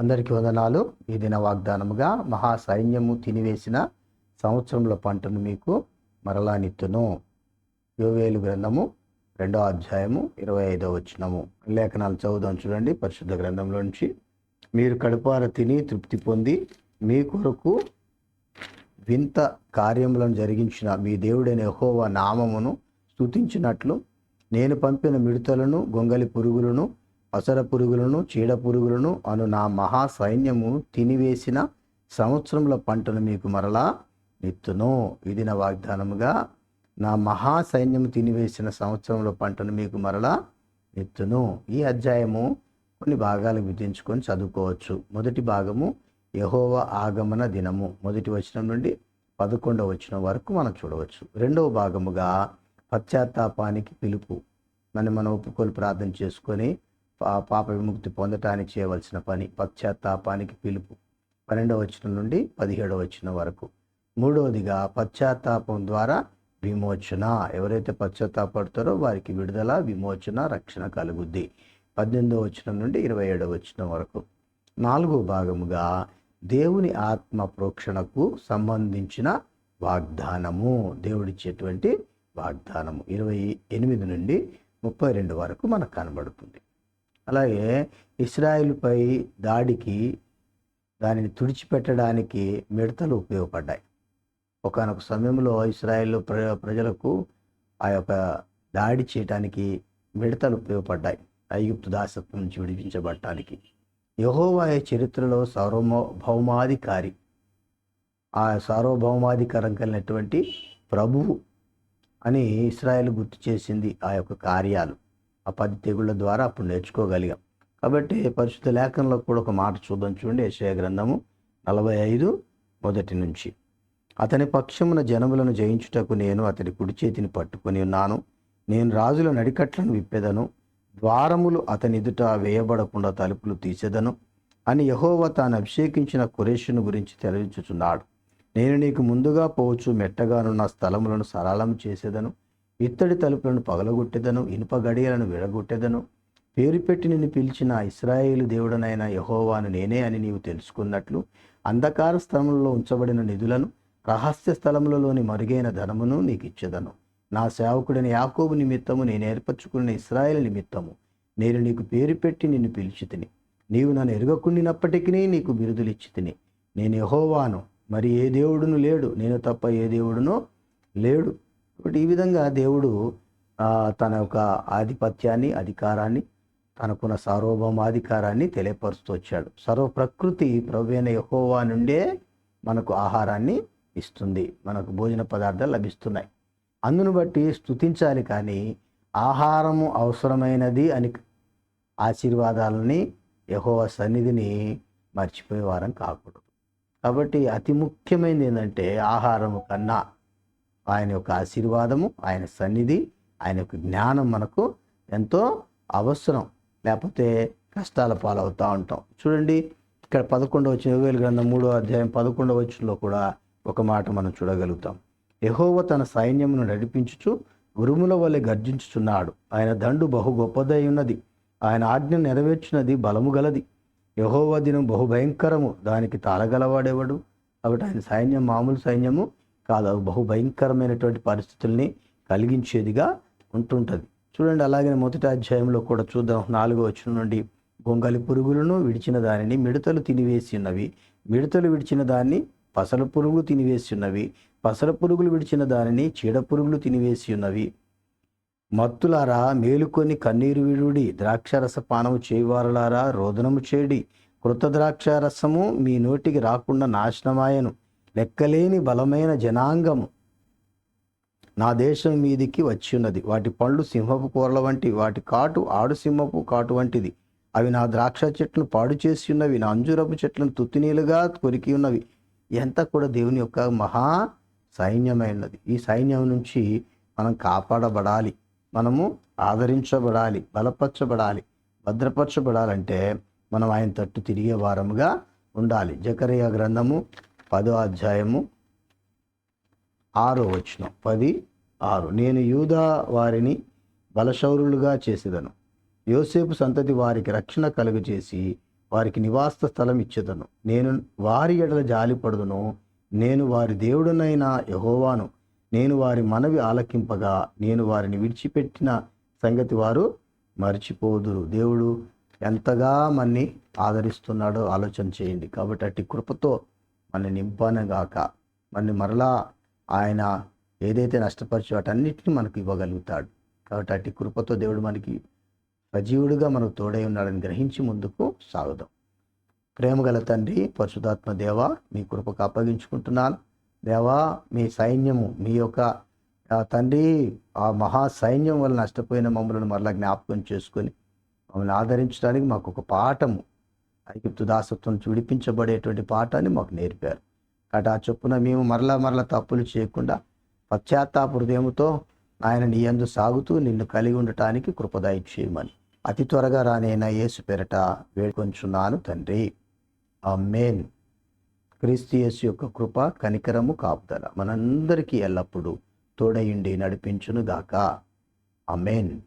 అందరికీ వందనాలు. ఈ దిన వాగ్దానముగా మహా సైన్యము తినివేసిన సంవత్సరముల పంటను మీకు మరలా నిత్తును. యోవేలు గ్రంథము 2వ అధ్యాయము 25వ వచనము. లేఖనాలు చదువుదాం చూడండి. పరిశుద్ధ గ్రంథంలో నుంచి, మీరు కడుపార తిని తృప్తి పొంది మీ కొరకు వింత కార్యములను జరిగించిన మీ దేవుడైన యెహోవా నామమును స్తుతించినట్లు నేను పంపిన మిడతలను, గొంగలి పురుగులను, అసర పురుగులను, చీడ పురుగులను అను నా మహా సైన్యము తినివేసిన సంవత్సరముల పంటను మీకు మరలా నిత్తును. ఇది నా వాగ్దానముగా, నా మహా సైన్యము తినివేసిన సంవత్సరముల పంటను మీకు మరలా నిత్తును. ఈ అధ్యాయము కొన్ని భాగాలకు విధించుకొని చదువుకోవచ్చు. మొదటి భాగము యెహోవా ఆగమన దినము, మొదటి వచనం నుండి 11వ వచనం వరకు మనం చూడవచ్చు. రెండవ భాగముగా పశ్చాత్తాపానికి పిలుపు, మనం ఒప్పుకొని ప్రార్థన చేసుకొని పాప విముక్తి పొందటానికి చేయవలసిన పని, పశ్చాత్తాపానికి పిలుపు, 12వ వచనం నుండి 17వ వచనం వరకు. మూడవదిగా పశ్చాత్తాపం ద్వారా విమోచన, ఎవరైతే పశ్చాత్తాపడతారో వారికి విడుదల, విమోచన, రక్షణ కలుగుద్ది, 18వ వచనం నుండి 27వ వచనం వరకు. నాలుగవ భాగముగా దేవుని ఆత్మ ప్రోక్షణకు సంబంధించిన వాగ్దానము, దేవుడిచ్చేటువంటి వాగ్దానము 28 నుండి 32 వరకు మనకు కనబడుతుంది. అలాగే ఇశ్రాయేలుపై దాడికి, దానిని తుడిచిపెట్టడానికి మిడతలు ఉపయోగపడ్డాయి. ఒకానొక సమయంలో ఇశ్రాయేలు ప్రజలకు ఆ యొక్క దాడి చేయటానికి మిడతలు ఉపయోగపడ్డాయి, ఐగుప్తు దాసత్వం నుంచి విడిపించబడటానికి. యెహోవా చరిత్రలో సార్వభౌమాధికారి, ఆ సార్వభౌమాధికారం కలిగినటువంటి ప్రభువు అని ఇశ్రాయేలు గుర్తు చేసింది ఆ యొక్క కార్యాలు. ఆ 10 తెగుళ్ళ ద్వారా అప్పుడు నేర్చుకోగలిగాం. కాబట్టి పరిశుద్ధ లేఖనంలో కూడా ఒక మాట చూద్దాం చూడండి. యెషయా గ్రంథము 45 మొదటి నుంచి. అతని పక్షమున జనములను జయించుటకు నేను అతడి కుడి చేతిని పట్టుకొని ఉన్నాను. నేను రాజుల నడికట్లను విప్పెదను, ద్వారములు అతని ఎదుట వేయబడకుండా తలుపులు తీసేదను అని యెహోవా తాను అభిషేకించిన ఖురేషును గురించి తెలియజేస్తున్నాడు. నేను నీకు ముందుగా పోవచ్చు మెట్టగానున్న స్థలములను సరళం చేసేదను, ఇత్తడి తలుపులను పగలగొట్టెదను, ఇనుప గడియలను విడగొట్టెదను. పేరు పెట్టి నిన్ను పిలిచిన ఇశ్రాయేలు దేవుడనైన యెహోవాను నేనే అని నీవు తెలుసుకున్నట్లు అంధకార స్థలములలో ఉంచబడిన నిధులను, రహస్య స్థలములలోని మరుగైన ధనమును నీకు ఇచ్చేదను. నా సేవకుడైన యాకోబు నిమిత్తము నేను ఏర్పరచుకున్న ఇశ్రాయేలు నిమిత్తము నేను నీకు పేరు పెట్టి నిన్ను పిలిచి తిని, నీవు నన్ను ఎరుగకుండినప్పటికీ నీకు బిరుదులు ఇచ్చి తిని. నేను యెహోవాను, మరి ఏ దేవుడును లేడు, నేను తప్ప ఏ దేవుడునో లేడు. కాబట్టి ఈ విధంగా దేవుడు తన యొక్క ఆధిపత్యాన్ని, అధికారాన్ని, తనకున్న సార్వభౌమాధికారాన్ని తెలియపరుస్తూ వచ్చాడు. సర్వ ప్రకృతి ప్రభువైన యెహోవా నుండే మనకు ఆహారాన్ని ఇస్తుంది, మనకు భోజన పదార్థాలు లభిస్తున్నాయి. అందును బట్టి స్తుతించాలి, కానీ ఆహారము అవసరమైనది అని ఆశీర్వాదాలని, యెహోవా సన్నిధిని మర్చిపోయే వారం కాకూడదు. కాబట్టి అతి ముఖ్యమైనది ఏంటంటే ఆహారము కన్నా ఆయన యొక్క ఆశీర్వాదము, ఆయన సన్నిధి, ఆయన యొక్క జ్ఞానం మనకు ఎంతో అవసరం. లేకపోతే కష్టాల పాలవుతూ ఉంటాం. చూడండి, ఇక్కడ 11వ వచనం, యోవేలు గ్రంథం 3వ అధ్యాయం 11వ వచనంలో కూడా ఒక మాట మనం చూడగలుగుతాం. యెహోవా తన సైన్యమును నడిపించుచు ఉరుముల వలె గర్జించుచున్నాడు. ఆయన దండు బహు గొప్పదై ఉన్నది, ఆయన ఆజ్ఞ నెరవేర్చినది బలము గలది. యెహోవా దినం బహుభయంకరము, దానికి తాళగలవాడేవాడు. కాబట్టి ఆయన సైన్యం మామూలు సైన్యము కాదు, బహు భయంకరమైనటువంటి పరిస్థితుల్ని కలిగించేదిగా ఉంటుంటుంది. చూడండి, అలాగే మొదటి అధ్యాయంలో కూడా చూద్దాం. 4వ వచనం నుండి, గొంగలి పురుగులను విడిచిన దానిని మిడతలు తినివేసి ఉన్నవి, మిడతలు విడిచిన దాన్ని పసల పురుగులు తినివేసి ఉన్నవి, పసల పురుగులు విడిచిన దానిని చీడ పురుగులు తినివేసి ఉన్నవి. మత్తులారా మేలుకొని కన్నీరు విడుడి, ద్రాక్షరస పానము చేయువారులారా రోదనము చేడి. కృత ద్రాక్షారసము మీ నోటికి రాకుండా నాశనమాయను. లెక్కలేని బలమైన జనాంగము నా దేశం మీదికి వచ్చి ఉన్నది. వాటి పండ్లు సింహపు కూరల వంటి, వాటి కాటు ఆడు సింహపు కాటు వంటిది. అవి నా ద్రాక్ష చెట్లను పాడు చేసి ఉన్నవి, నా అంజూరపు చెట్లను తుత్తినీలుగా కొరికి ఉన్నవి. ఎంత కూడా దేవుని యొక్క మహా సైన్యమైనది. ఈ సైన్యం నుంచి మనం కాపాడబడాలి, మనము ఆదరించబడాలి, బలపరచబడాలి, భద్రపరచబడాలంటే మనం ఆయన తట్టు తిరిగే వారముగా ఉండాలి. జకరియా గ్రంథము 10వ అధ్యాయము 6వ వచనం, 10:6. నేను యూదా వారిని బలశౌరులుగా చేసేదను, యోసేపు సంతతి వారికి రక్షణ కలుగజేసి వారికి నివాస స్థలం ఇచ్చేదను. నేను వారి ఎడల జాలిపడుదును. నేను వారి దేవుడనైన యెహోవాను. నేను వారి మనవి ఆలకింపగా నేను వారిని విడిచిపెట్టిన సంగతి వారు మర్చిపోదురు. దేవుడు ఎంతగా మన్ని ఆదరిస్తున్నాడో ఆలోచన చేయండి. కాబట్టి అట్టి కృపతో మన నింపానగాక మన మరలా ఆయన ఏదైతే నష్టపరిచే వాటన్నిటిని మనకు ఇవ్వగలుగుతాడు. కాబట్టి అట్టి కృపతో దేవుడు మనకి సజీవుడిగా మనకు తోడై ఉన్నాడని గ్రహించి ముందుకు సాగుదాం. ప్రేమగల తండ్రి, పరిశుద్ధాత్మ దేవ, మీ కృపకు అప్పగించుకుంటున్నాను. దేవా, మీ సైన్యము, మీ యొక్క తండ్రి ఆ మహా సైన్యం వల్ల నష్టపోయిన మమ్మల్ని మరలా జ్ఞాపకం చేసుకొని మమ్మల్ని ఆదరించడానికి మాకు ఒక పాఠము, ఐగుప్తు దాసత్వం నుంచి విడిపించబడేటువంటి పాఠాన్ని మాకు నేర్పారు. కాబట్టి ఆ చొప్పున మేము మరలా తప్పులు చేయకుండా పశ్చాత్తాప హృదయముతో ఆయన నీ యందు సాగుతూ నిన్ను కలిగి ఉండటానికి కృపదయ చేయమని అతి త్వరగా రానైనా యేసు పేరట వేడుకొంచున్నాను తండ్రి. ఆమేన్. క్రీస్తు యేసు యొక్క కృప, కనికరము, కాపుదల మనందరికీ ఎల్లప్పుడూ తోడయుండి నడిపించును గాక. ఆమేన్.